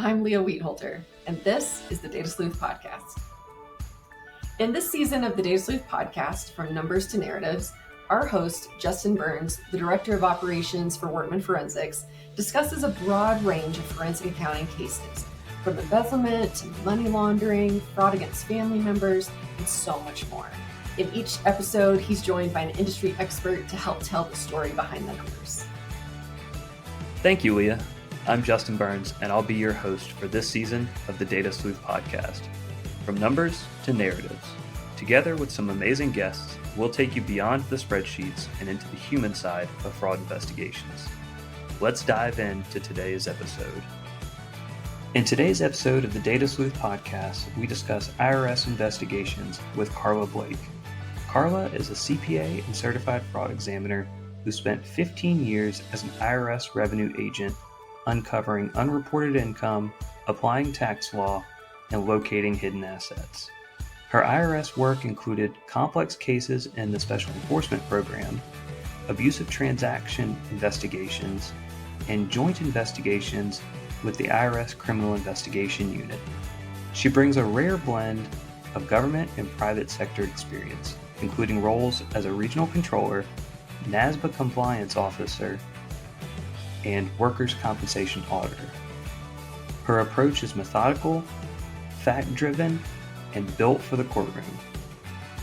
I'm Leah Wheatholter, and this is the Data Sleuth Podcast. In this season of the Data Sleuth Podcast, From Numbers to Narratives, our host, Justin Burns, the Director of Operations for Workman Forensics, discusses a broad range of forensic accounting cases, from embezzlement to money laundering, fraud against family members, and so much more. In each episode, he's joined by an industry expert to help tell the story behind the numbers. Thank you, Leah. I'm Justin Burns, and I'll be your host for this season of the Data Sleuth Podcast. From numbers to narratives. Together with some amazing guests, we'll take you beyond the spreadsheets and into the human side of fraud investigations. Let's dive into today's episode. In today's episode of the Data Sleuth Podcast, we discuss IRS Investigations with Carla Blake. Carla is a CPA and certified fraud examiner who spent 15 years as an IRS Revenue Agent, uncovering unreported income, applying tax law, and locating hidden assets. Her IRS work included complex cases in the Special Enforcement Program, Abusive Transaction Investigations, and joint investigations with the IRS Criminal Investigation Unit. She brings a rare blend of government and private sector experience, including roles as a regional controller, NASBA compliance officer, and workers' compensation auditor. Her approach is methodical, fact-driven, and built for the courtroom.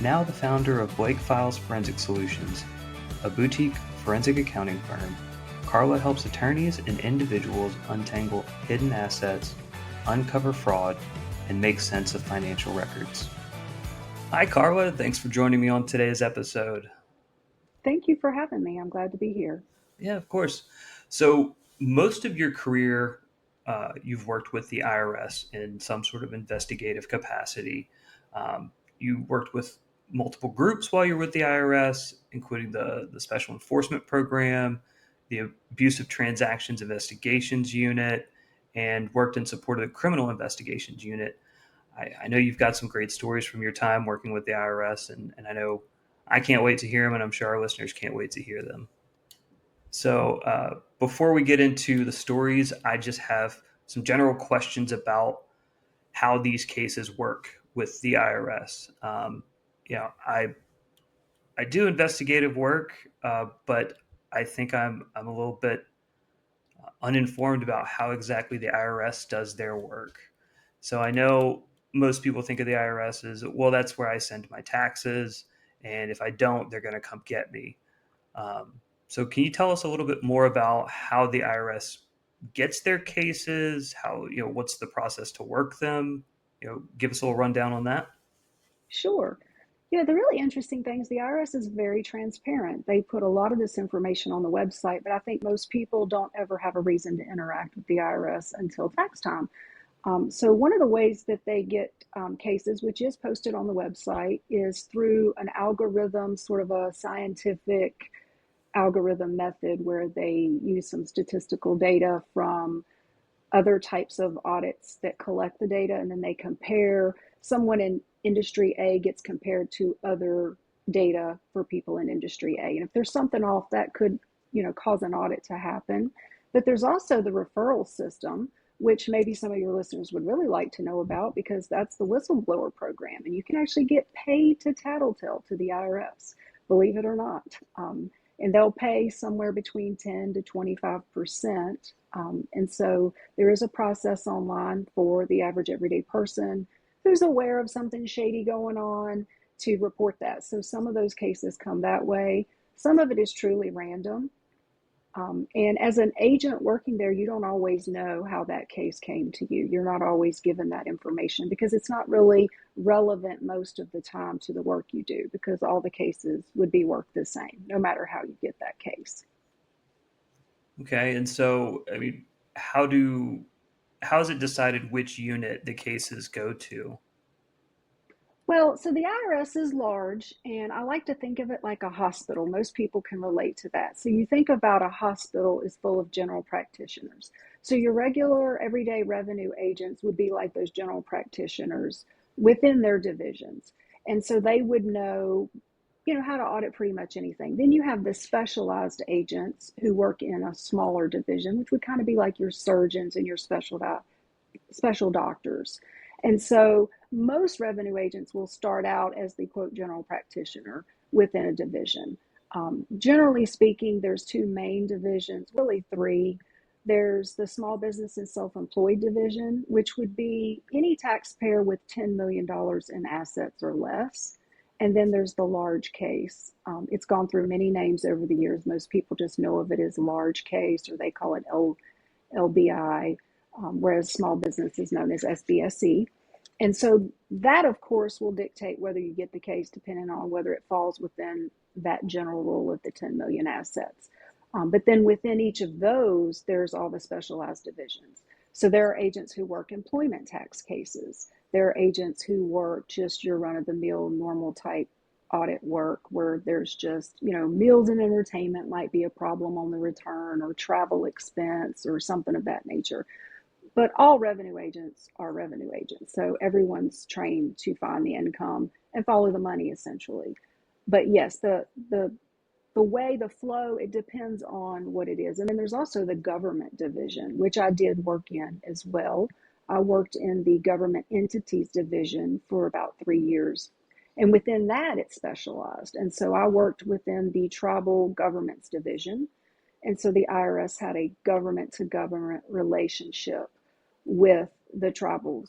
Now the founder of Blake Files Forensic Solutions, a boutique forensic accounting firm, Carla helps attorneys and individuals untangle hidden assets, uncover fraud, and make sense of financial records. Hi, Carla. Thanks for joining me on today's episode. Thank you for having me. I'm glad to be here. Yeah, of course. So most of your career, you've worked with the IRS in some sort of investigative capacity. You worked with multiple groups while you were with the IRS, including the Special Enforcement Program, the Abusive Transactions Investigations Unit, and worked in support of the Criminal Investigations Unit. I know you've got some great stories from your time working with the IRS, and I know I can't wait to hear them, and I'm sure our listeners can't wait to hear them. So before we get into the stories, I just have some general questions about how these cases work with the IRS. I do investigative work, but I think I'm a little bit uninformed about how exactly the IRS does their work. So I know most people think of the IRS as, well, that's where I send my taxes, and if I don't, they're going to come get me. So can you tell us a little bit more about how the IRS gets their cases? How, what's the process to work them? Give us a little rundown on that. Sure. The really interesting thing is the IRS is very transparent. They put a lot of this information on the website, but I think most people don't ever have a reason to interact with the IRS until tax time. So one of the ways that they get cases, which is posted on the website, is through an algorithm, sort of a scientific algorithm method where they use some statistical data from other types of audits that collect the data, and then they compare. Someone in industry A gets compared to other data for people in industry A. And if there's something off, that could, cause an audit to happen. But there's also the referral system, which maybe some of your listeners would really like to know about, because that's the whistleblower program. And you can actually get paid to tattletale to the IRS, believe it or not. And they'll pay somewhere between 10 to 25%. And so there is a process online for the average everyday person who's aware of something shady going on to report that. So some of those cases come that way. Some of it is truly random. And as an agent working there, you don't always know how that case came to you. You're not always given that information because it's not really relevant most of the time to the work you do, because all the cases would be worked the same, no matter how you get that case. Okay. And so, how is it decided which unit the cases go to? Well, so the IRS is large, and I like to think of it like a hospital. Most people can relate to that. So you think about a hospital is full of general practitioners. So your regular everyday revenue agents would be like those general practitioners within their divisions. And so they would know, how to audit pretty much anything. Then you have the specialized agents who work in a smaller division, which would kind of be like your surgeons and your special doctors. And so most revenue agents will start out as the quote general practitioner within a division. Generally speaking, there's two main divisions, really three. There's the small business and self-employed division, which would be any taxpayer with $10 million in assets or less. And then there's the large case. It's gone through many names over the years. Most people just know of it as large case, or they call it LBI, whereas small business is known as SBSE. And so that, of course, will dictate whether you get the case depending on whether it falls within that general rule of the 10 million assets. But then within each of those, there's all the specialized divisions. So there are agents who work employment tax cases. There are agents who work just your run-of-the-mill normal type audit work where there's just, meals and entertainment might be a problem on the return, or travel expense or something of that nature. But all revenue agents are revenue agents. So everyone's trained to find the income and follow the money essentially. But yes, the way, the flow, it depends on what it is. And then there's also the government division, which I did work in as well. I worked in the government entities division for about 3 years. And within that, it's specialized. And so I worked within the tribal governments division. And so the IRS had a government to government relationship with the tribals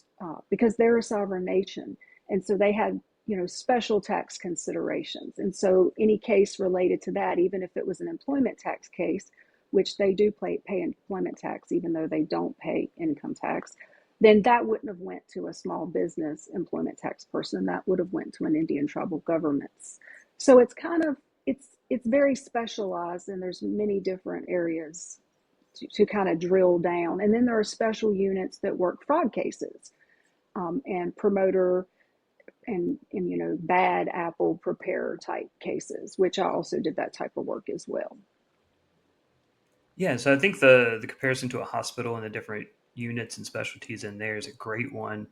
because they're a sovereign nation. And so they had, special tax considerations. And so any case related to that, even if it was an employment tax case, which they do pay employment tax, even though they don't pay income tax, then that wouldn't have went to a small business employment tax person. That would have went to an Indian tribal governments. So it's kind of, it's very specialized, and there's many different areas to kind of drill down. And then there are special units that work fraud cases and promoter and bad apple preparer type cases, which I also did that type of work as well. Yeah, so I think the comparison to a hospital and the different units and specialties in there is a great one.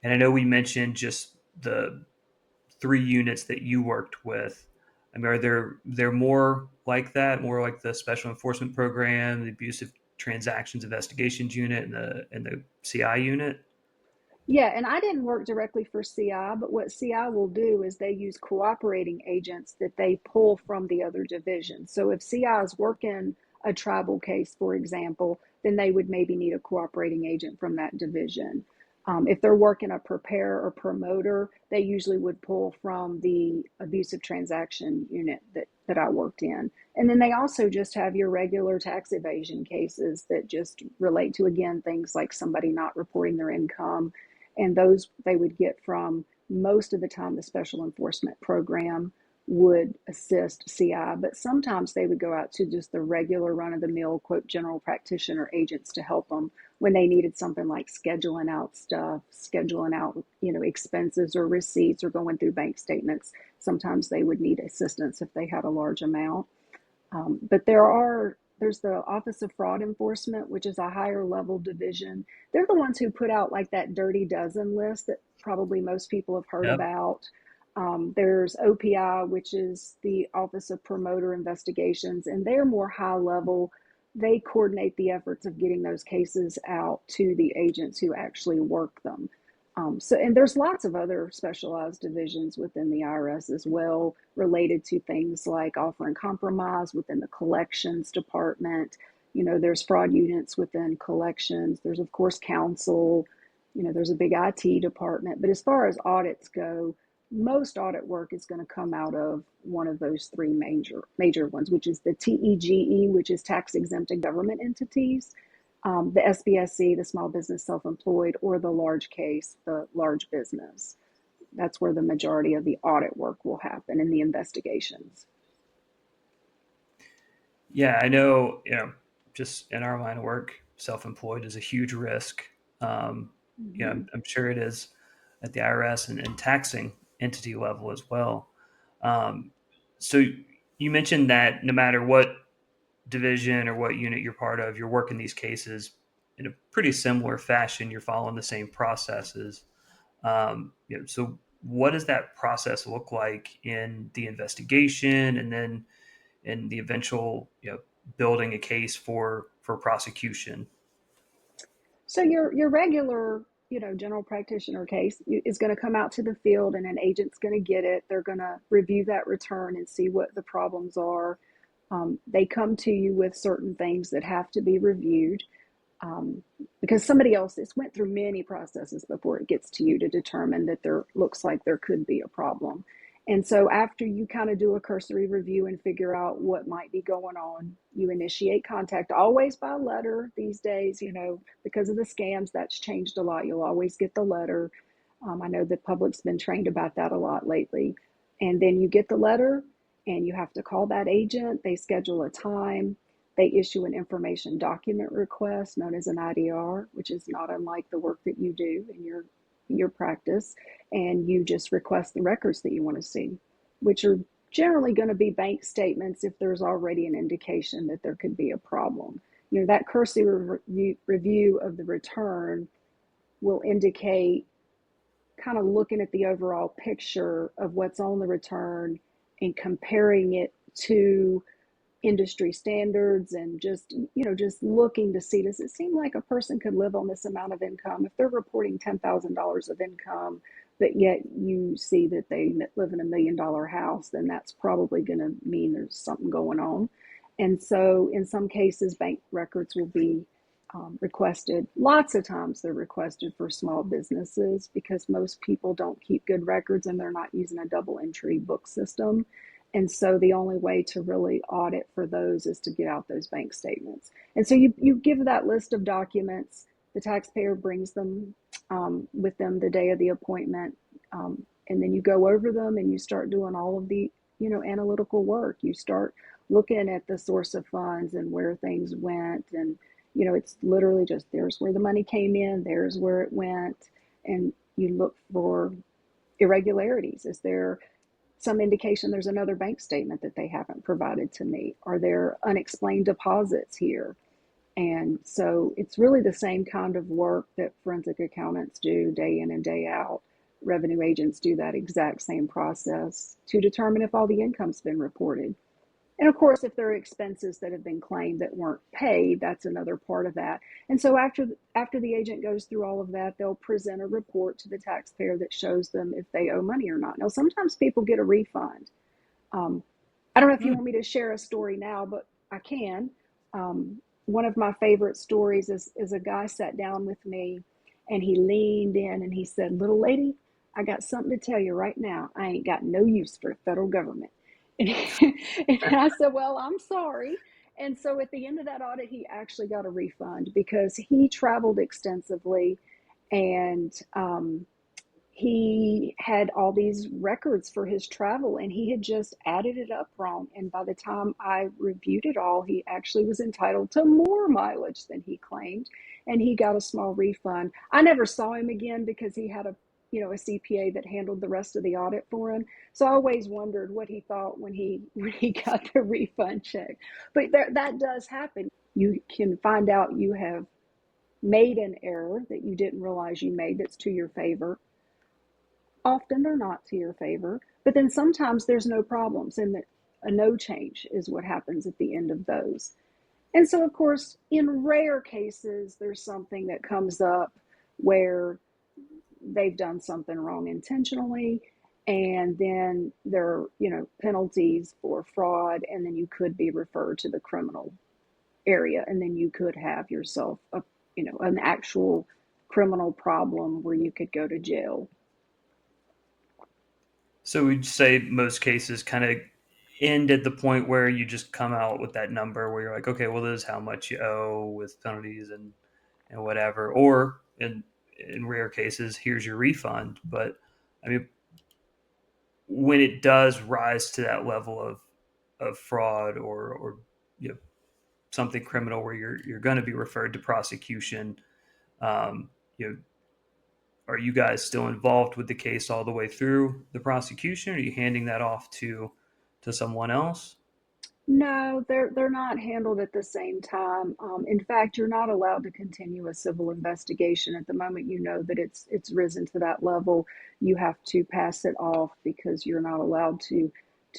And I know we mentioned just the 3 units that you worked with. I mean, are there more like that, more like the Special Enforcement Program, the Abusive Transactions Investigations Unit, and the CI unit? Yeah, and I didn't work directly for CI, but what CI will do is they use cooperating agents that they pull from the other divisions. So if CI is working a tribal case, for example, then they would maybe need a cooperating agent from that division. If they're working a preparer or promoter, they usually would pull from the abusive transaction unit that I worked in. And then they also just have your regular tax evasion cases that just relate to, again, things like somebody not reporting their income. And those they would get from, most of the time, the Special Enforcement Program would assist CI, but sometimes they would go out to just the regular run-of-the-mill, quote, general practitioner agents to help them when they needed something like scheduling out stuff, scheduling out, expenses or receipts, or going through bank statements. Sometimes they would need assistance if they had a large amount. But there's the Office of Fraud Enforcement, which is a higher level division. They're the ones who put out like that Dirty Dozen list that probably most people have heard about. There's OPI, which is the Office of Promoter Investigations, and they're more high level. They coordinate the efforts of getting those cases out to the agents who actually work them. And there's lots of other specialized divisions within the IRS as well, related to things like offer and compromise within the collections department. There's fraud units within collections. There's, of course, counsel. There's a big IT department. But as far as audits go, most audit work is going to come out of one of those 3 major ones, which is the TEGE, which is tax exempt government entities, the SBSE, the small business self-employed, or the large case, the large business. That's where the majority of the audit work will happen in the investigations. Yeah, I know, just in our line of work, self-employed is a huge risk. I'm sure it is at the IRS and taxing entity level as well. So you mentioned that no matter what division or what unit you're part of, you're working these cases in a pretty similar fashion. You're following the same processes. So what does that process look like in the investigation, and then in the eventual, building a case for prosecution? So your regular, general practitioner case is going to come out to the field, and an agent's going to get it. They're going to review that return and see what the problems are. They come to you with certain things that have to be reviewed, because somebody else has went through many processes before it gets to you to determine that there looks like there could be a problem. And so after you kind of do a cursory review and figure out what might be going on, you initiate contact, always by letter these days, because of the scams. That's changed a lot. You'll always get the letter. I know the public's been trained about that a lot lately. And then you get the letter and you have to call that agent. They schedule a time. They issue an information document request known as an IDR, which is not unlike the work that you do in your practice, and you just request the records that you want to see, which are generally going to be bank statements if there's already an indication that there could be a problem. That cursory review of the return will indicate kind of looking at the overall picture of what's on the return and comparing it to industry standards, and just looking to see, does it seem like a person could live on this amount of income? If they're reporting $10,000 of income, but yet you see that they live in $1 million house, then that's probably going to mean there's something going on. And so in some cases, bank records will be requested. Lots of times they're requested for small businesses because most people don't keep good records and they're not using a double entry book system. And so the only way to really audit for those is to get out those bank statements. And so you give that list of documents. The taxpayer brings them with them the day of the appointment. And then you go over them and you start doing all of the, analytical work. You start looking at the source of funds and where things went. And, it's literally just, there's where the money came in, there's where it went. And you look for irregularities. Is there some indication there's another bank statement that they haven't provided to me? Are there unexplained deposits here? And so it's really the same kind of work that forensic accountants do day in and day out. Revenue agents do that exact same process to determine if all the income's been reported. And of course, if there are expenses that have been claimed that weren't paid, that's another part of that. And so after the agent goes through all of that, they'll present a report to the taxpayer that shows them if they owe money or not. Now, sometimes people get a refund. I don't know if you want me to share a story now, but I can. One of my favorite stories is a guy sat down with me and he leaned in and he said, "Little lady, I got something to tell you right now. I ain't got no use for the federal government." And I said, "Well, I'm sorry." And so at the end of that audit, he actually got a refund because he traveled extensively, and he had all these records for his travel, and he had just added it up wrong. And by the time I reviewed it all, he actually was entitled to more mileage than he claimed, and he got a small refund. I never saw him again because he had a CPA that handled the rest of the audit for him. So I always wondered what he thought when he got the refund check. But that does happen. You can find out you have made an error that you didn't realize you made that's to your favor. Often they're not to your favor, but then sometimes there's no problems, and that a no change is what happens at the end of those. And so, of course, in rare cases, there's something that comes up where they've done something wrong intentionally, and then there are, penalties for fraud, and then you could be referred to the criminal area, and then you could have yourself an actual criminal problem where you could go to jail. So we'd say most cases kind of end at the point where you just come out with that number where you're like, okay, well, this is how much you owe with penalties and whatever. Or in rare cases, here's your refund. But I mean, when it does rise to that level of fraud or something criminal where you're going to be referred to prosecution, are you guys still involved with the case all the way through the prosecution? Are you handing that off to someone else? No, they're not handled at the same time. In fact, you're not allowed to continue a civil investigation at the moment you know that it's risen to that level. You have to pass it off because you're not allowed to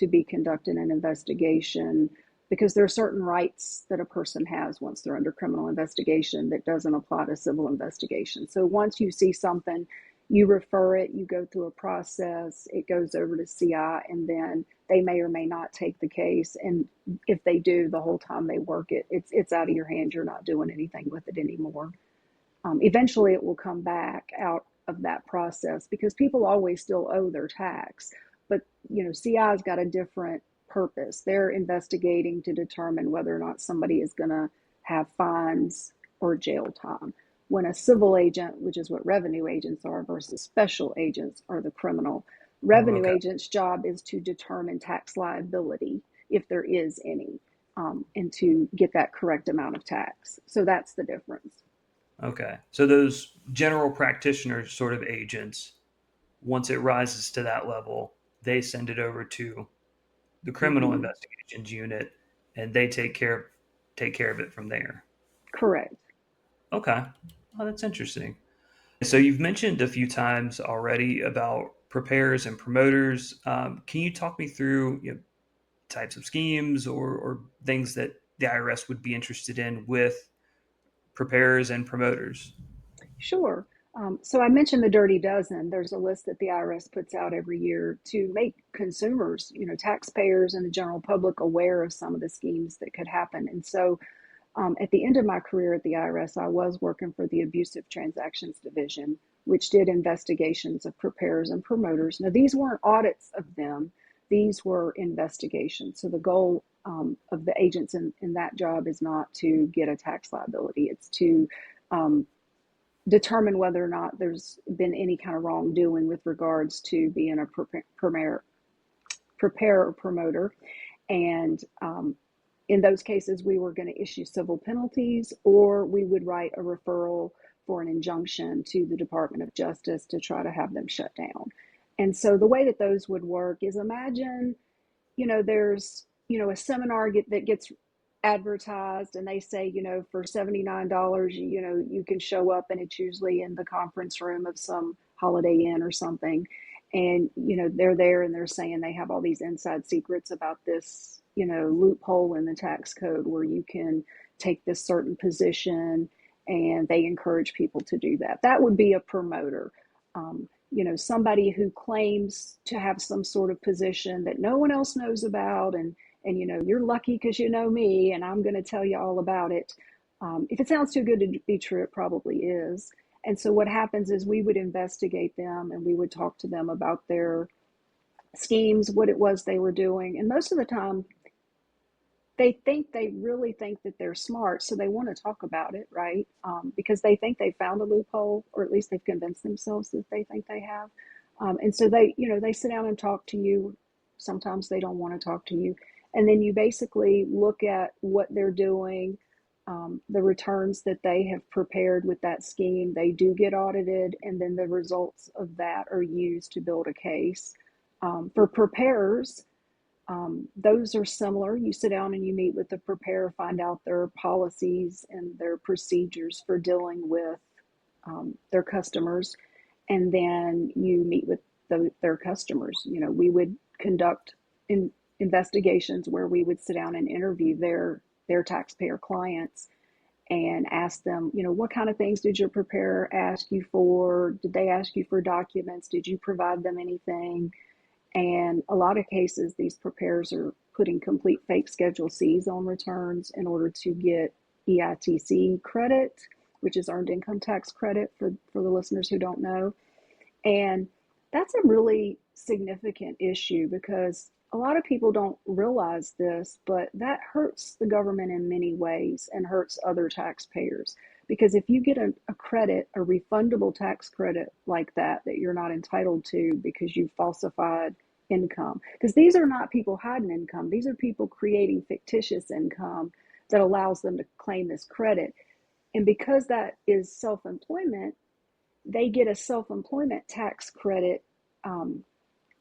be conducting an investigation because there are certain rights that a person has once they're under criminal investigation that doesn't apply to civil investigation. So once you see something, you refer it, you go through a process, it goes over to CI, and then they may or may not take the case. And if they do, the whole time they work it, it's out of your hands. You're not doing anything with it anymore. Eventually, it will come back out of that process because people always still owe their tax. But, CI's got a different purpose. They're investigating to determine whether or not somebody is going to have fines or jail time. When a civil agent, which is what revenue agents are, versus special agents are the criminal. Revenue agent's job is to determine tax liability, if there is any, and to get that correct amount of tax. So that's the difference. Okay. So those general practitioner sort of agents, once it rises to that level, they send it over to the criminal investigations unit, and they take care of it from there. Correct. Okay. Oh, that's interesting. So you've mentioned a few times already about preparers and promoters. Can you talk me through types of schemes or things that the IRS would be interested in with preparers and promoters? Sure. So I mentioned the Dirty Dozen. There's a list that the IRS puts out every year to make consumers, taxpayers and the general public aware of some of the schemes that could happen. And so at the end of my career at the IRS, I was working for the Abusive Transactions Division, which did investigations of preparers and promoters. Now, these weren't audits of them. These were investigations. So the goal of the agents in that job is not to get a tax liability. It's to determine whether or not there's been any kind of wrongdoing with regards to being a preparer or promoter. And in those cases, we were going to issue civil penalties, or we would write a referral for an injunction to the Department of Justice to try to have them shut down. And so the way that those would work is, imagine, there's, a seminar that gets advertised, and they say, for $79, you can show up, and it's usually in the conference room of some Holiday Inn or something. And, they're there and they're saying they have all these inside secrets about this, loophole in the tax code where you can take this certain position, and they encourage people to do that. That would be a promoter. Somebody who claims to have some sort of position that no one else knows about, and you're lucky because you know me, and I'm going to tell you all about it. If it sounds too good to be true, it probably is. And so what happens is we would investigate them, and we would talk to them about their schemes, what it was they were doing. And most of the time, they really think that they're smart, so they want to talk about it, right? Because they think they found a loophole, or at least they've convinced themselves that they think they have. And so they sit down and talk to you. Sometimes they don't want to talk to you. And then you basically look at what they're doing, the returns that they have prepared with that scheme. They do get audited, and then the results of that are used to build a case. For preparers, those are similar. You sit down and you meet with the preparer, find out their policies and their procedures for dealing with their customers, and then you meet with their customers. We would conduct investigations where we would sit down and interview their taxpayer clients and ask them, what kind of things did your preparer ask you for? Did they ask you for documents? Did you provide them anything? And a lot of cases, these preparers are putting complete fake Schedule Cs on returns in order to get EITC credit, which is earned income tax credit for the listeners who don't know. And that's a really significant issue because a lot of people don't realize this, but that hurts the government in many ways and hurts other taxpayers. Because if you get a credit, a refundable tax credit like that you're not entitled to because you falsified income, because these are not people hiding income, these are people creating fictitious income that allows them to claim this credit. And because that is self-employment, they get a self-employment tax credit.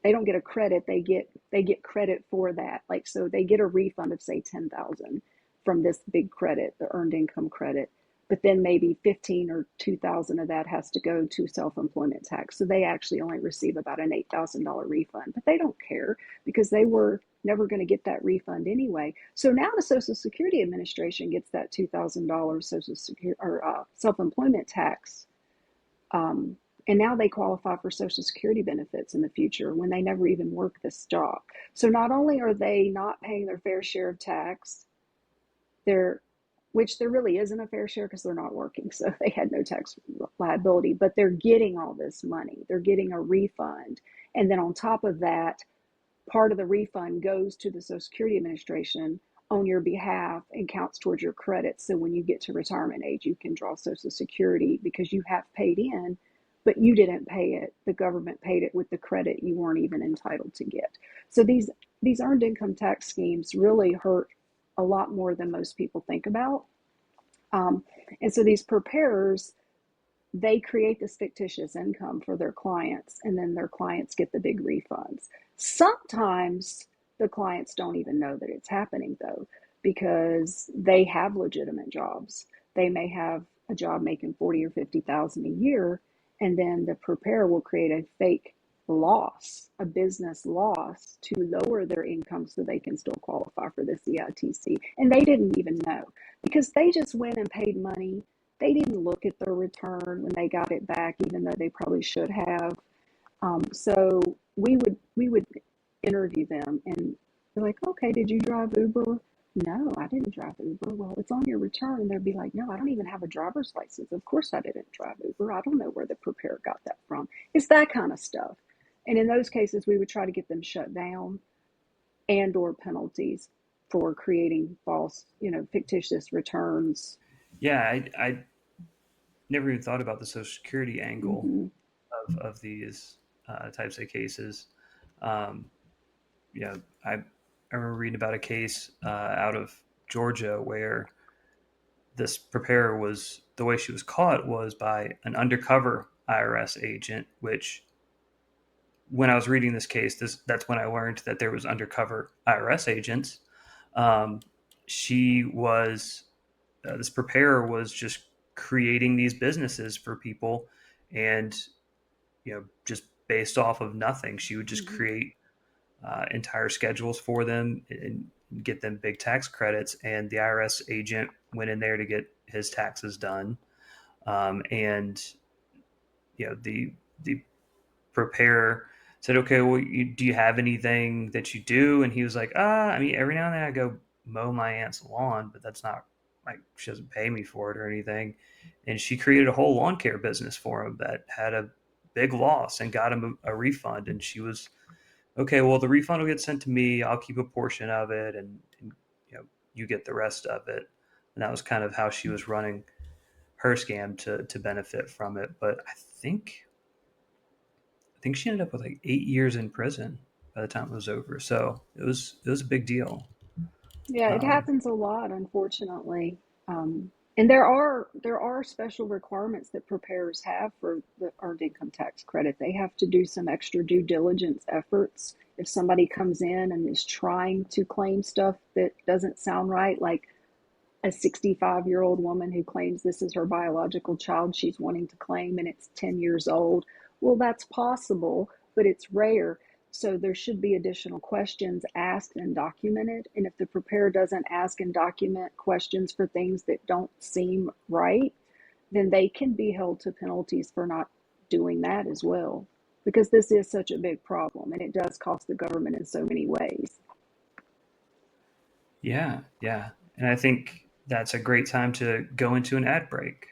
They don't get a credit, they get credit for that. So they get a refund of say $10,000 from this big credit, the earned income credit. but then maybe 15 or 2,000 of that has to go to self-employment tax. So they actually only receive about an $8,000 refund, but they don't care because they were never going to get that refund anyway. So now the Social Security Administration gets that $2,000 Social Security or self-employment tax, and now they qualify for Social Security benefits in the future when they never even worked this job. So not only are they not paying their fair share of tax, which there really isn't a fair share because they're not working, so they had no tax liability, but they're getting all this money. They're getting a refund. And then on top of that, part of the refund goes to the Social Security Administration on your behalf and counts towards your credits. So when you get to retirement age, you can draw Social Security because you have paid in, but you didn't pay it. The government paid it with the credit you weren't even entitled to get. So these earned income tax schemes really hurt a lot more than most people think about. And so these preparers, they create this fictitious income for their clients, and then their clients get the big refunds. Sometimes the clients don't even know that it's happening, though, because they have legitimate jobs. They may have a job making 40 or 50,000 a year, and then the preparer will create a fake loss, a business loss, to lower their income so they can still qualify for the CITC. And they didn't even know because they just went and paid money. They didn't look at their return when they got it back, even though they probably should have. So we would interview them and be like, okay, did you drive Uber? No, I didn't drive Uber. Well, it's on your return. And they'd be like, no, I don't even have a driver's license. Of course I didn't drive Uber. I don't know where the preparer got that from. It's that kind of stuff. And in those cases, we would try to get them shut down and or penalties for creating false, fictitious returns. Yeah, I never even thought about the Social Security angle of these types of cases. I remember reading about a case out of Georgia where this preparer the way she was caught was by an undercover IRS agent, which when I was reading this case, that's when I learned that there was undercover IRS agents. This preparer was just creating these businesses for people, and just based off of nothing, she would just create entire schedules for them and get them big tax credits. And the IRS agent went in there to get his taxes done, and the preparer said, okay, well, do you have anything that you do? And he was like, every now and then I go mow my aunt's lawn, but that's not like, she doesn't pay me for it or anything. And she created a whole lawn care business for him that had a big loss and got him a refund. And she was, okay, well, the refund will get sent to me. I'll keep a portion of it, and you get the rest of it. And that was kind of how she was running her scam to benefit from it. But I think she ended up with like 8 years in prison by the time it was over. So it was a big deal. Yeah, it happens a lot, unfortunately. And there are special requirements that preparers have for the earned income tax credit. They have to do some extra due diligence efforts. If somebody comes in and is trying to claim stuff that doesn't sound right, like a 65-year-old woman who claims this is her biological child she's wanting to claim and it's 10 years old. Well, that's possible, but it's rare. So there should be additional questions asked and documented. And if the preparer doesn't ask and document questions for things that don't seem right, then they can be held to penalties for not doing that as well. Because this is such a big problem and it does cost the government in so many ways. Yeah. And I think that's a great time to go into an ad break.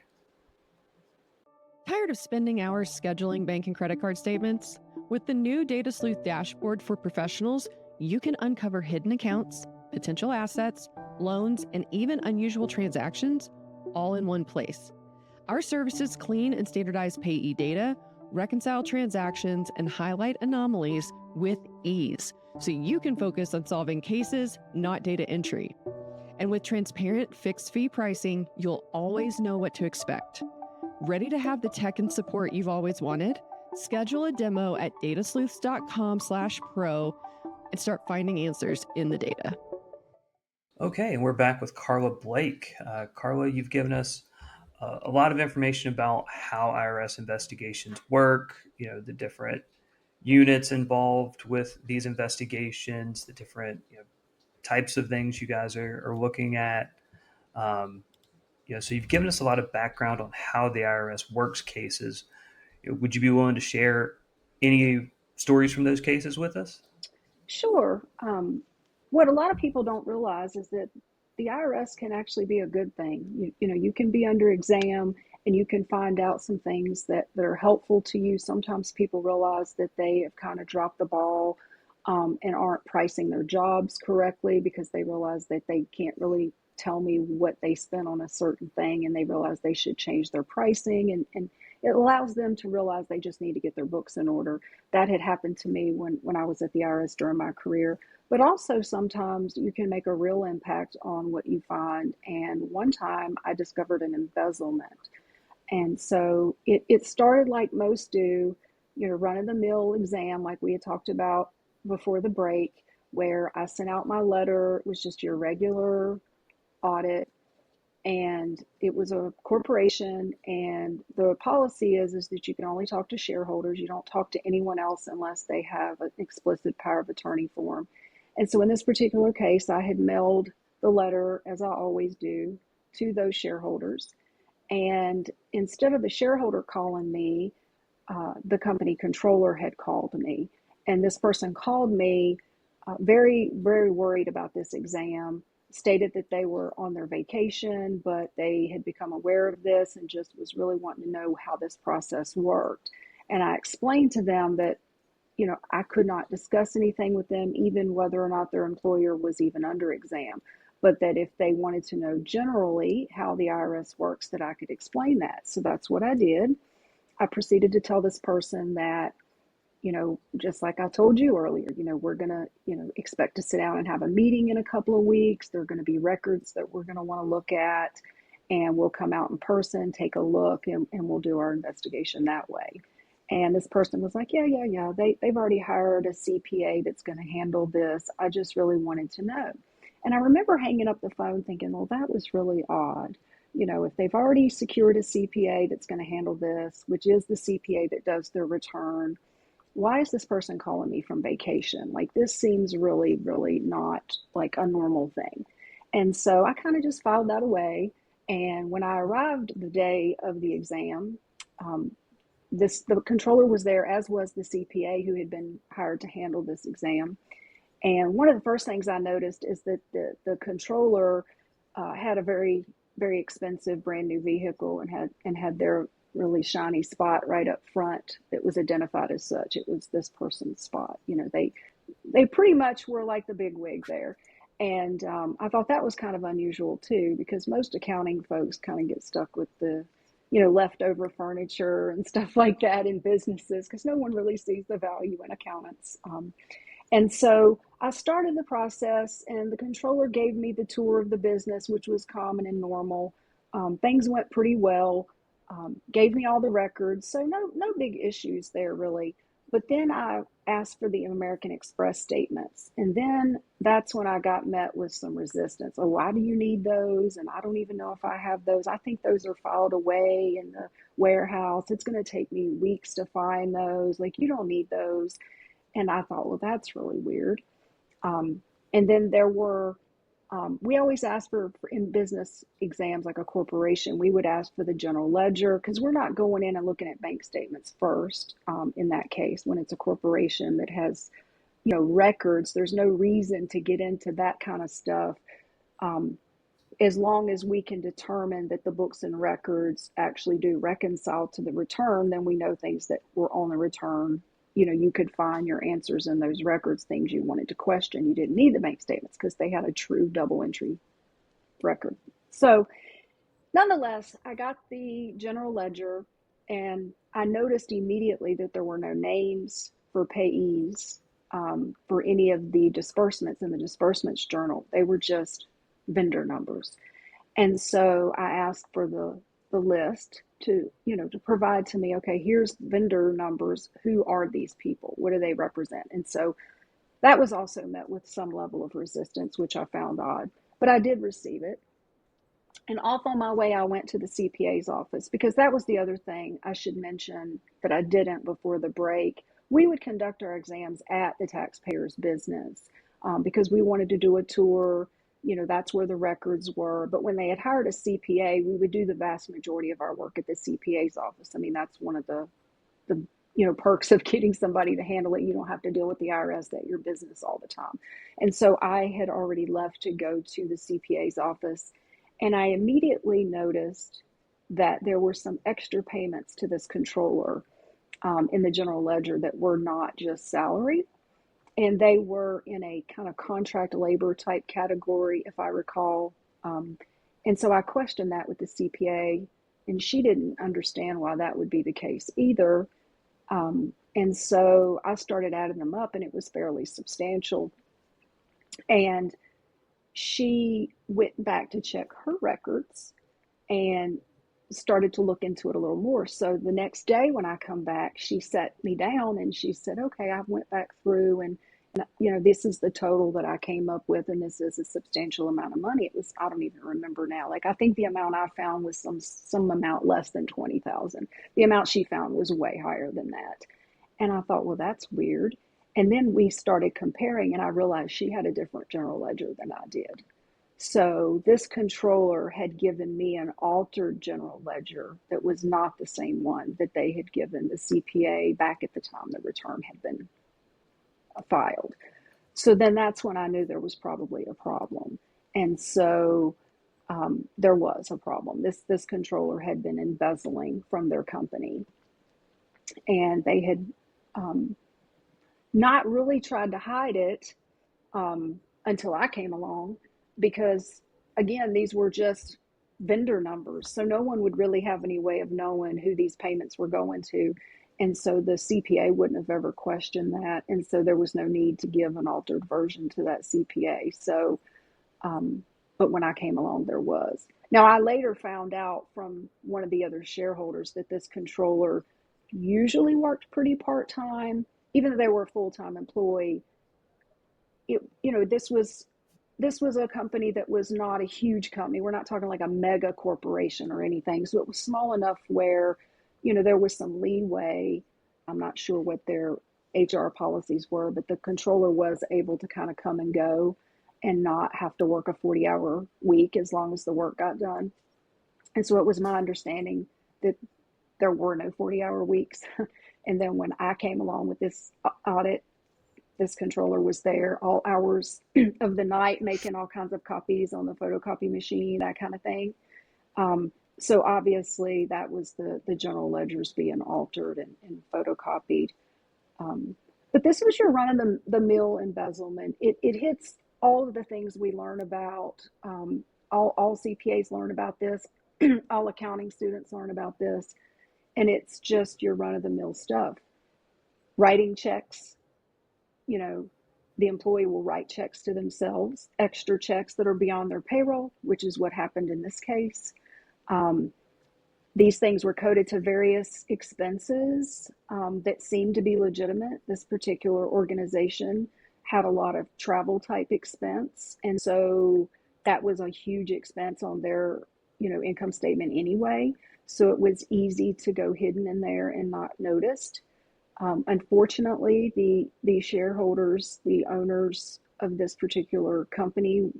Tired of spending hours scheduling bank and credit card statements? With the new Data Sleuth dashboard for professionals, you can uncover hidden accounts, potential assets, loans, and even unusual transactions all in one place. Our services clean and standardize payee data, reconcile transactions, and highlight anomalies with ease, so you can focus on solving cases, not data entry. And with transparent fixed fee pricing, you'll always know what to expect. Ready to have the tech and support you've always wanted? Schedule a demo at datasleuth.com/pro and start finding answers in the data. Okay, and we're back with Carla Blake. Carla, you've given us a lot of information about how IRS investigations work, the different units involved with these investigations, the different types of things you guys are looking at. So you've given us a lot of background on how the IRS works cases. Would you be willing to share any stories from those cases with us? Sure. What a lot of people don't realize is that the IRS can actually be a good thing. You can be under exam and you can find out some things that are helpful to you. Sometimes people realize that they have kind of dropped the ball and aren't pricing their jobs correctly because they realize that they can't really tell me what they spent on a certain thing, and they realize they should change their pricing, and it allows them to realize they just need to get their books in order. That had happened to me when I was at the IRS during my career. But also sometimes you can make a real impact on what you find. And one time I discovered an embezzlement. And so it started like most do, run-of-the-mill exam like we had talked about before the break, where I sent out my letter. It was just your regular audit, and it was a corporation, and the policy is that you can only talk to shareholders. You don't talk to anyone else unless they have an explicit power of attorney form. And so in this particular case, I had mailed the letter, as I always do, to those shareholders. And instead of the shareholder calling me, the company controller had called me. And this person called me very, very worried about this exam, stated that they were on their vacation, but they had become aware of this and just was really wanting to know how this process worked. And I explained to them that, I could not discuss anything with them, even whether or not their employer was even under exam, but that if they wanted to know generally how the IRS works, that I could explain that. So that's what I did. I proceeded to tell this person that, just like I told you earlier, we're going to, expect to sit down and have a meeting in a couple of weeks. There are going to be records that we're going to want to look at, and we'll come out in person, take a look, and we'll do our investigation that way. And this person was like, yeah. They've already hired a CPA that's going to handle this. I just really wanted to know. And I remember hanging up the phone thinking, well, that was really odd. If they've already secured a CPA that's going to handle this, which is the CPA that does their return, why is this person calling me from vacation? Like, this seems really, really not like a normal thing. And so I kind of just filed that away. And when I arrived the day of the exam, the controller was there, as was the CPA who had been hired to handle this exam. And one of the first things I noticed is that the controller had a very, very expensive brand new vehicle and had their really shiny spot right up front that was identified as such. It was this person's spot. They pretty much were like the big wig there. And I thought that was kind of unusual too, because most accounting folks kind of get stuck with the, leftover furniture and stuff like that in businesses, because no one really sees the value in accountants. And so I started the process, and the controller gave me the tour of the business, which was common and normal. Things went pretty well. Gave me all the records, so no big issues there really. But then I asked for the American Express statements, and then that's when I got met with some resistance. Oh, why do you need those? And I don't even know if I have those. I think those are filed away in the warehouse. It's going to take me weeks to find those. Like, you don't need those. And I thought, well, that's really weird. And then there were, we always ask for in business exams, like a corporation, we would ask for the general ledger, because we're not going in and looking at bank statements first. In that case, when it's a corporation that has, records, there's no reason to get into that kind of stuff. As long as we can determine that the books and records actually do reconcile to the return, then we know things that were on the return. You could find your answers in those records, things you wanted to question. You didn't need the bank statements because they had a true double entry record. So nonetheless, I got the general ledger, and I noticed immediately that there were no names for payees for any of the disbursements in the disbursements journal. They were just vendor numbers. And so I asked for the list to provide to me, okay, here's vendor numbers. Who are these people? What do they represent? And so that was also met with some level of resistance, which I found odd, but I did receive it. And off on my way, I went to the CPA's office, because that was the other thing I should mention that I didn't before the break. We would conduct our exams at the taxpayer's business because we wanted to do a tour. That's where the records were. But when they had hired a CPA, we would do the vast majority of our work at the CPA's office. I mean, that's one of the perks of getting somebody to handle it. You don't have to deal with the IRS at your business all the time. And so I had already left to go to the CPA's office, and I immediately noticed that there were some extra payments to this controller in the general ledger that were not just salary, and they were in a kind of contract labor type category, if I recall. And so I questioned that with the CPA, and she didn't understand why that would be the case either. And so I started adding them up, and it was fairly substantial. And she went back to check her records and started to look into it a little more. So the next day when I come back, she sat me down and she said, okay, I went back through and this is the total that I came up with, and this is a substantial amount of money. It was, I don't even remember now. Like, I think the amount I found was some amount less than 20,000. The amount she found was way higher than that. And I thought, well, that's weird. And then we started comparing, and I realized she had a different general ledger than I did. So this controller had given me an altered general ledger that was not the same one that they had given the CPA back at the time the return had been filed. So then that's when I knew there was probably a problem. And so there was a problem. This controller had been embezzling from their company, and they had not really tried to hide it until I came along, because again, these were just vendor numbers. So no one would really have any way of knowing who these payments were going to. And so the CPA wouldn't have ever questioned that. And so there was no need to give an altered version to that CPA. So, but when I came along, there was. Now, I later found out from one of the other shareholders that this controller usually worked pretty part-time, even though they were a full-time employee. This was a company that was not a huge company. We're not talking like a mega corporation or anything. So it was small enough where, there was some leeway. I'm not sure what their HR policies were, but the controller was able to kind of come and go and not have to work a 40-hour week as long as the work got done. And so it was my understanding that there were no 40-hour weeks. And then when I came along with this audit, this controller was there all hours of the night, making all kinds of copies on the photocopy machine, that kind of thing. So obviously that was the general ledgers being altered and photocopied. But this was your run-of-the-mill embezzlement. It hits all of the things we learn about. All CPAs learn about this. All accounting students learn about this. And it's just your run-of-the-mill stuff. Writing checks. The employee will write checks to themselves, extra checks that are beyond their payroll, which is what happened in this case. These things were coded to various expenses that seemed to be legitimate. This particular organization had a lot of travel type expense. And so that was a huge expense on their, income statement anyway. So it was easy to go hidden in there and not noticed. Unfortunately, the shareholders, the owners of this particular company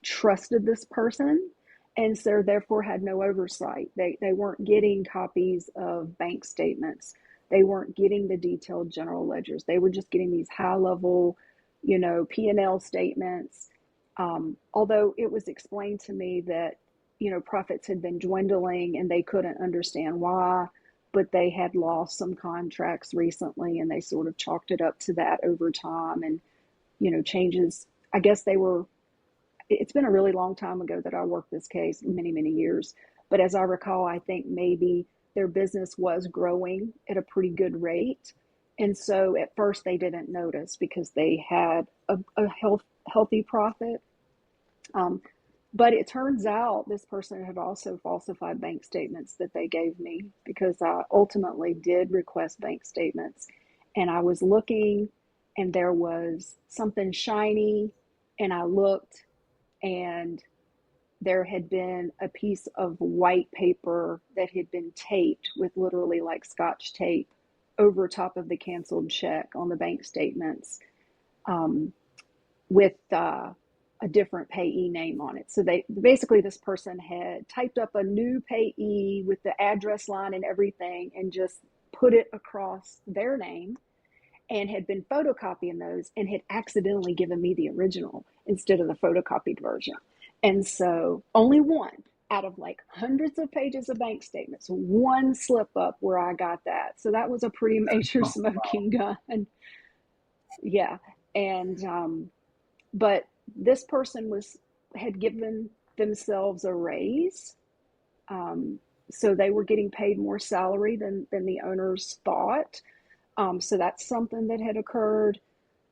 trusted this person, and so therefore had no oversight. They weren't getting copies of bank statements. They weren't getting the detailed general ledgers. They were just getting these high-level, P&L statements. Although it was explained to me that, profits had been dwindling and they couldn't understand why, but they had lost some contracts recently, and they sort of chalked it up to that over time. And, changes, I guess it's been a really long time ago that I worked this case, many, many years. But as I recall, I think maybe their business was growing at a pretty good rate. And so at first they didn't notice because they had a healthy profit. But it turns out this person had also falsified bank statements that they gave me, because I ultimately did request bank statements. And I was looking, and there was something shiny, and I looked, and there had been a piece of white paper that had been taped with literally like Scotch tape over top of the canceled check on the bank statements, with a different payee name on it. So they basically, this person had typed up a new payee with the address line and everything and just put it across their name, and had been photocopying those and had accidentally given me the original instead of the photocopied version. And so only one out of like hundreds of pages of bank statements, one slip up where I got that. So that was a pretty major smoking gun. Yeah. And, but this person had given themselves a raise. So they were getting paid more salary than the owners thought. So that's something that had occurred.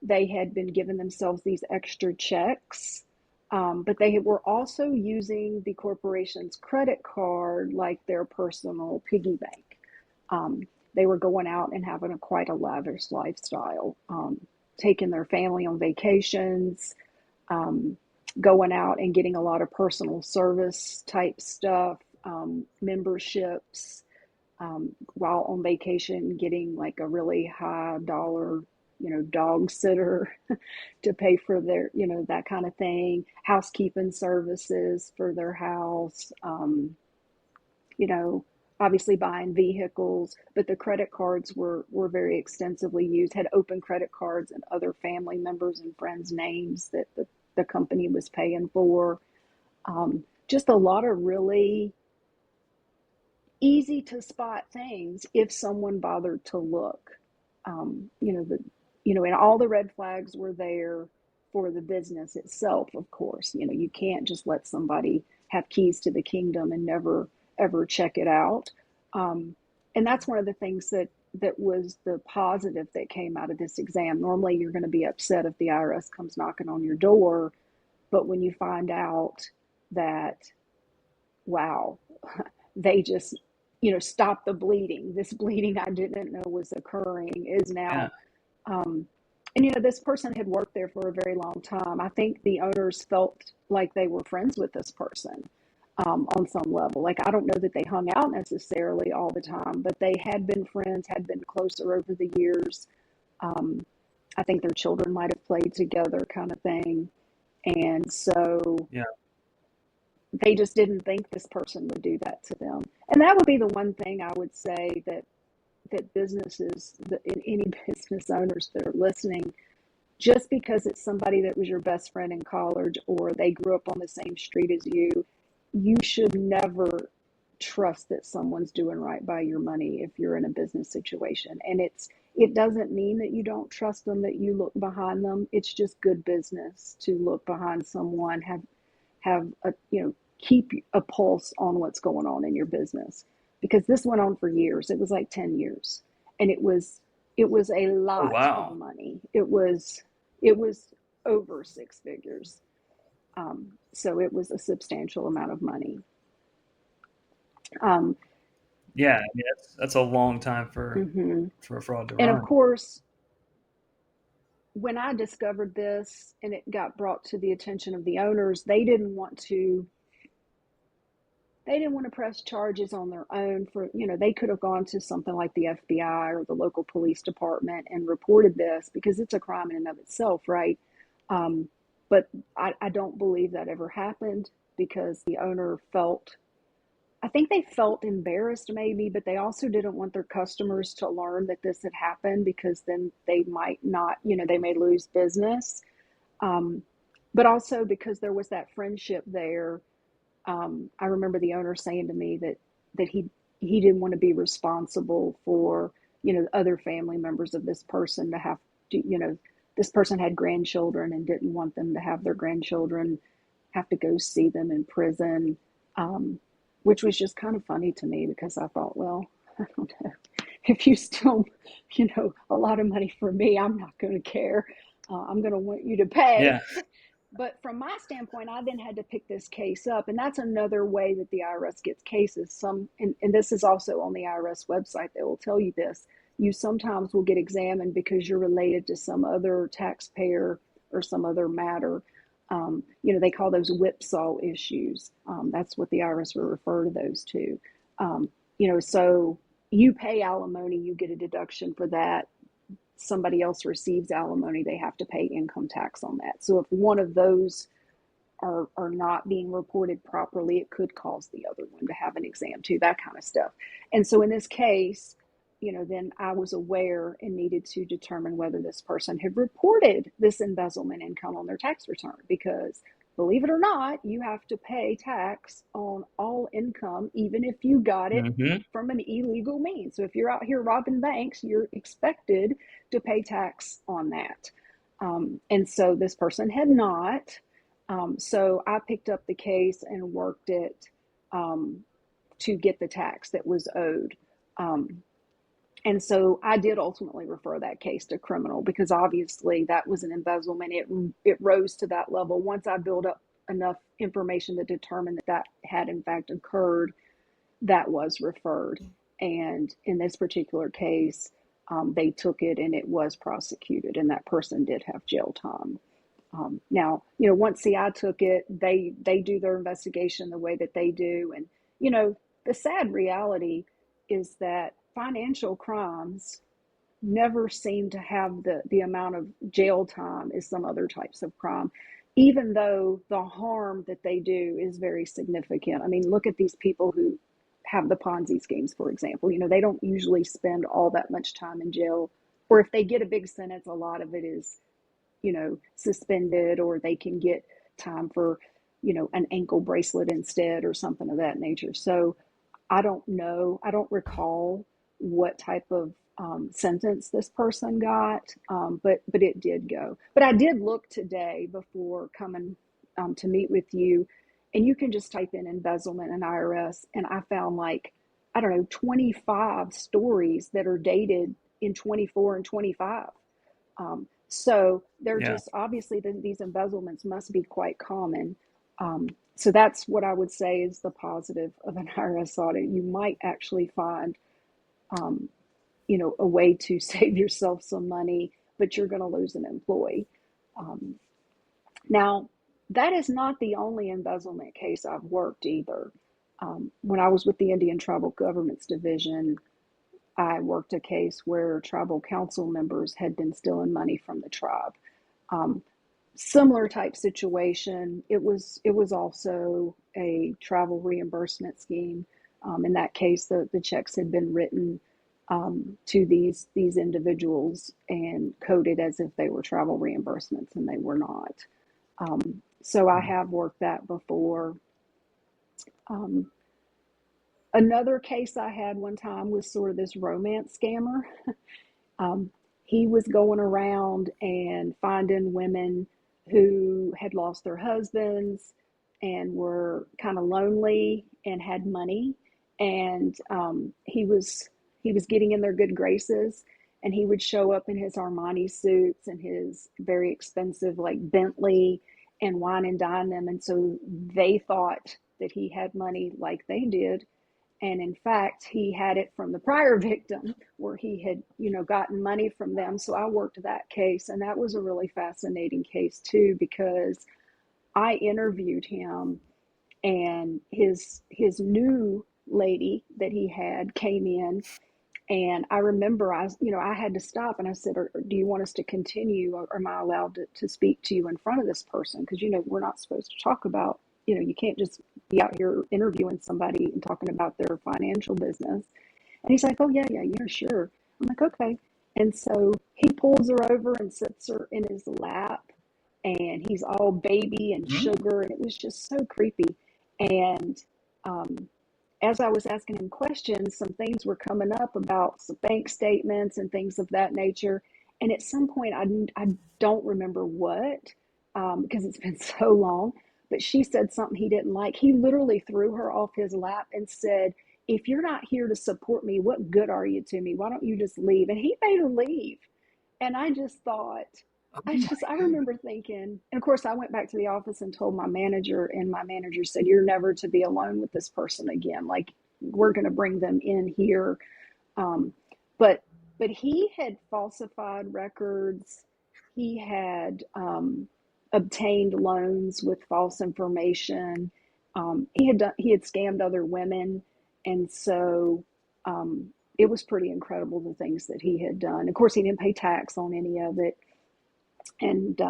They had been giving themselves these extra checks, but they were also using the corporation's credit card like their personal piggy bank. They were going out and having quite a lavish lifestyle, taking their family on vacations, going out and getting a lot of personal service type stuff, memberships, while on vacation, getting like a really high dollar, dog sitter to pay for their, that kind of thing, housekeeping services for their house, obviously buying vehicles, but the credit cards were very extensively used, had open credit cards and other family members and friends' names that the company was paying for. Just a lot of really easy to spot things if someone bothered to look. And all the red flags were there for the business itself, of course. You can't just let somebody have keys to the kingdom and never ever check it out. And that's one of the things that was the positive that came out of this exam. Normally you're going to be upset if the IRS comes knocking on your door, but when you find out that, wow, they just stop the bleeding. This bleeding I didn't know was occurring is now. And this person had worked there for a very long time. I think the owners felt like they were friends with this person on some level. Like, I don't know that they hung out necessarily all the time, but they had been friends, had been closer over the years. I think their children might have played together, kind of thing. And so they just didn't think this person would do that to them. And that would be the one thing I would say that businesses, any business owners that are listening, just because it's somebody that was your best friend in college or they grew up on the same street as you, you should never trust that someone's doing right by your money if you're in a business situation. And it doesn't mean that you don't trust them, that you look behind them. It's just good business to look behind someone, have a, keep a pulse on what's going on in your business, because this went on for years. It was like 10 years, and it was a lot of money. It was over six figures. So it was a substantial amount of money. Yeah, I mean, that's a long time for a fraud to run. And of course, when I discovered this and it got brought to the attention of the owners, they didn't want to press charges on their own for, they could have gone to something like the FBI or the local police department and reported this, because it's a crime in and of itself, right? But I don't believe that ever happened, because the owner I think they felt embarrassed maybe, but they also didn't want their customers to learn that this had happened, because then they might not, they may lose business. But also because there was that friendship there. I remember the owner saying to me that he didn't want to be responsible for, other family members of this person to have to, this person had grandchildren and didn't want them to have their grandchildren have to go see them in prison, which was just kind of funny to me, because I thought, well, I don't know, if you still, a lot of money for me, I'm not going to care. I'm going to want you to pay. Yeah. But from my standpoint, I then had to pick this case up. And that's another way that the IRS gets cases. And this is also on the IRS website. They will tell you this. You sometimes will get examined because you're related to some other taxpayer or some other matter. They call those whipsaw issues. That's what the IRS will refer to those to. So you pay alimony, you get a deduction for that. Somebody else receives alimony, they have to pay income tax on that. So if one of those are not being reported properly, it could cause the other one to have an exam too, that kind of stuff. And so in this case, then I was aware and needed to determine whether this person had reported this embezzlement income on their tax return, because believe it or not, you have to pay tax on all income, even if you got it from an illegal means. So if you're out here robbing banks, you're expected to pay tax on that. And so this person had not. So I picked up the case and worked it to get the tax that was owed. And so I did ultimately refer that case to criminal, because obviously that was an embezzlement. It rose to that level. Once I built up enough information to determine that had in fact occurred, that was referred. And in this particular case, they took it and it was prosecuted, and that person did have jail time. Now, once CI took it, they do their investigation the way that they do. And, the sad reality is that financial crimes never seem to have the amount of jail time as some other types of crime, even though the harm that they do is very significant. I mean, look at these people who have the Ponzi schemes, for example. They don't usually spend all that much time in jail, or if they get a big sentence, a lot of it is, suspended, or they can get time for, an ankle bracelet instead or something of that nature. So I don't know. I don't recall what type of sentence this person got, but it did go. But I did look today before coming to meet with you, and you can just type in embezzlement and IRS, and I found 25 stories that are dated in 24 and 25. So they're just obviously these embezzlements must be quite common. So that's what I would say is the positive of an IRS audit. You might actually find, a way to save yourself some money, but you're going to lose an employee. Now, that is not the only embezzlement case I've worked either. When I was with the Indian Tribal Governments Division, I worked a case where tribal council members had been stealing money from the tribe. Similar type situation. It was also a travel reimbursement scheme. In that case, the checks had been written to these individuals and coded as if they were travel reimbursements, and they were not. So I have worked that before. Another case I had one time was sort of this romance scammer. He was going around and finding women who had lost their husbands and were kind of lonely and had money. And he was getting in their good graces, and he would show up in his Armani suits and his very expensive Bentley and wine and dine them. And so they thought that he had money like they did. And in fact, he had it from the prior victim where he had, gotten money from them. So I worked that case, and that was a really fascinating case too, because I interviewed him, and his new lady that he had came in, and I remember I had to stop and I said, do you want us to continue, or am I allowed to speak to you in front of this person? Because, we're not supposed to talk about, you can't just be out here interviewing somebody and talking about their financial business. And he's like, oh, yeah, sure. I'm like, okay. And so he pulls her over and sits her in his lap, and he's all baby and sugar, and it was just so creepy. And as I was asking him questions, some things were coming up about some bank statements and things of that nature. And at some point, I don't remember what, because it's been so long, but she said something he didn't like. He literally threw her off his lap and said, if you're not here to support me, what good are you to me? Why don't you just leave? And he made her leave. And I just thought, I remember thinking, and of course I went back to the office and told my manager, and my manager said, you're never to be alone with this person again. We're going to bring them in here. But he had falsified records. He had obtained loans with false information. He had scammed other women, and so it was pretty incredible the things that he had done. Of course, he didn't pay tax on any of it, and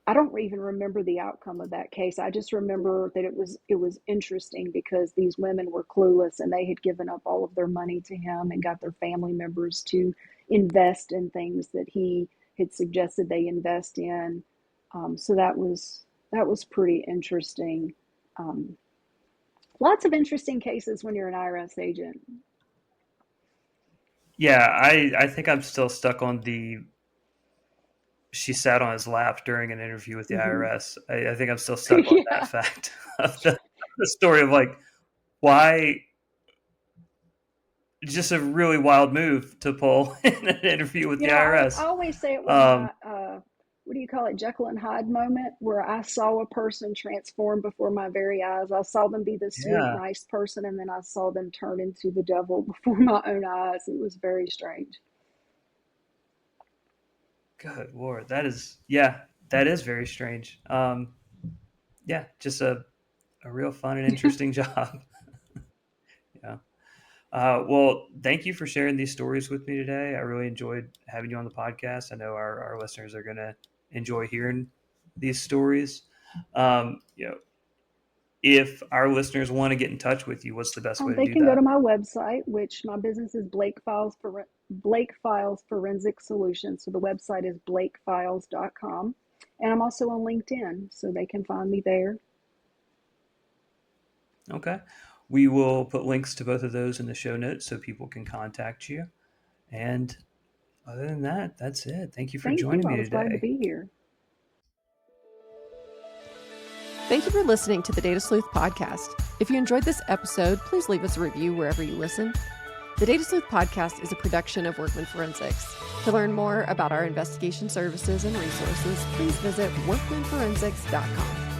I don't even remember the outcome of that case. I just remember that it was interesting because these women were clueless and they had given up all of their money to him and got their family members to invest in things that he had suggested they invest in. So that was pretty interesting. Lots of interesting cases when you're an IRS agent. Yeah, I think I'm still stuck on she sat on his lap during an interview with the IRS. I think I'm still stuck on that fact of the story of like, why, just a really wild move to pull in an interview with the IRS. I always say it was what do you call it, Jekyll and Hyde moment, where I saw a person transform before my very eyes. I saw them be the sweet, nice person, and then I saw them turn into the devil before my own eyes. It was very strange. Good Lord. That is very strange. Just a real fun and interesting job. Yeah. Well, thank you for sharing these stories with me today. I really enjoyed having you on the podcast. I know our listeners are going to enjoy hearing these stories. If our listeners want to get in touch with you, what's the best way to do that? They can go to my website, which my business is Blake Files Forensic Solutions. So the website is blakefiles.com. And I'm also on LinkedIn, so they can find me there. Okay. We will put links to both of those in the show notes so people can contact you. And other than that, that's it. Thank you for joining me today. Glad to be here. Thank you for listening to the Data Sleuth Podcast. If you enjoyed this episode, please leave us a review wherever you listen. The Data Sleuth Podcast is a production of Workman Forensics. To learn more about our investigation services and resources, please visit workmanforensics.com.